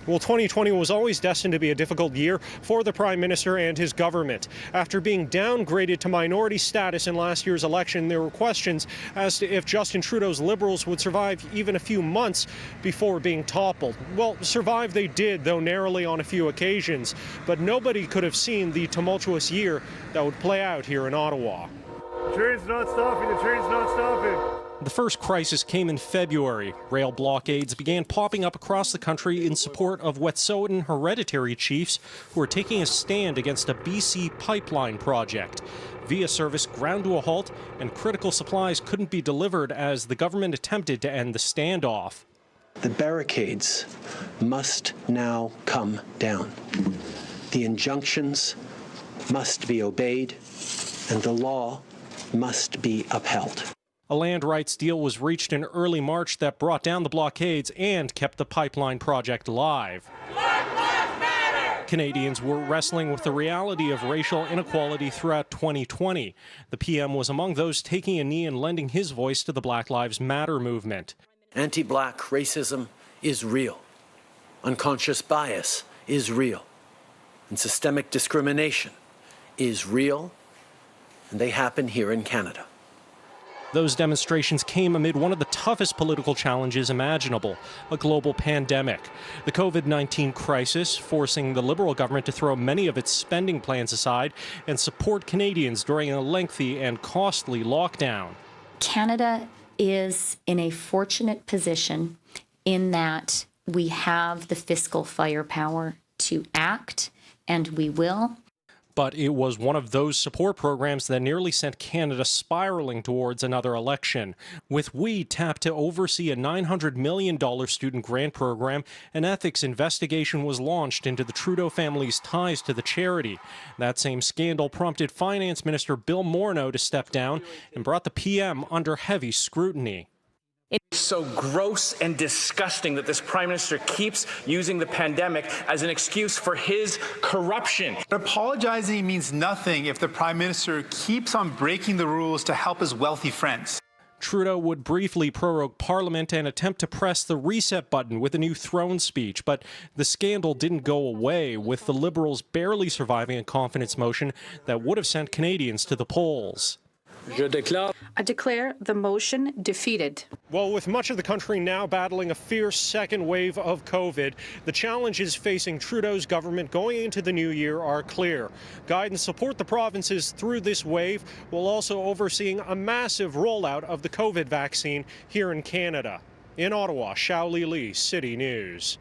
Well, 2020 was always destined to be a difficult year for the Prime Minister and his government. After being downgraded to minority status in last year's election, there were questions as to if Justin Trudeau's Liberals would survive even a few months before being toppled. Well, survive they did, though narrowly on a few occasions. But nobody could have seen the tumultuous year that would play out here in Ottawa. The train's not stopping, the train's not stopping. The first crisis came in February. Rail blockades began popping up across the country in support of Wet'suwet'en hereditary chiefs who are taking a stand against a BC pipeline project. Via service ground to a halt, and critical supplies couldn't be delivered as the government attempted to end the standoff. The barricades must now come down. The injunctions must be obeyed, and the law must be upheld. A land rights deal was reached in early March that brought down the blockades and kept the pipeline project alive. Black Lives Matter! Canadians were wrestling with the reality of racial inequality throughout 2020. The PM was among those taking a knee and lending his voice to the Black Lives Matter movement. Anti-black racism is real. Unconscious bias is real. And systemic discrimination is real, and they happen here in Canada. Those demonstrations came amid one of the toughest political challenges imaginable, a global pandemic. The COVID-19 crisis forcing the Liberal government to throw many of its spending plans aside and support Canadians during a lengthy and costly lockdown. Canada is in a fortunate position in that we have the fiscal firepower to act, and we will. But it was one of those support programs that nearly sent Canada spiraling towards another election. With We tapped to oversee a $900 million student grant program, an ethics investigation was launched into the Trudeau family's ties to the charity. That same scandal prompted Finance Minister Bill Morneau to step down and brought the PM under heavy scrutiny. It's so gross and disgusting that this Prime Minister keeps using the pandemic as an excuse for his corruption. Apologizing means nothing if the Prime Minister keeps on breaking the rules to help his wealthy friends. Trudeau would briefly prorogue Parliament and attempt to press the reset button with a new throne speech, but the scandal didn't go away, with the Liberals barely surviving a confidence motion that would have sent Canadians to the polls. I declare the motion defeated. Well, with much of the country now battling a fierce second wave of COVID, the challenges facing Trudeau's government going into the new year are clear. Guide and support the provinces through this wave, while also overseeing a massive rollout of the COVID vaccine here in Canada. In Ottawa, Xiaoli Li, City News.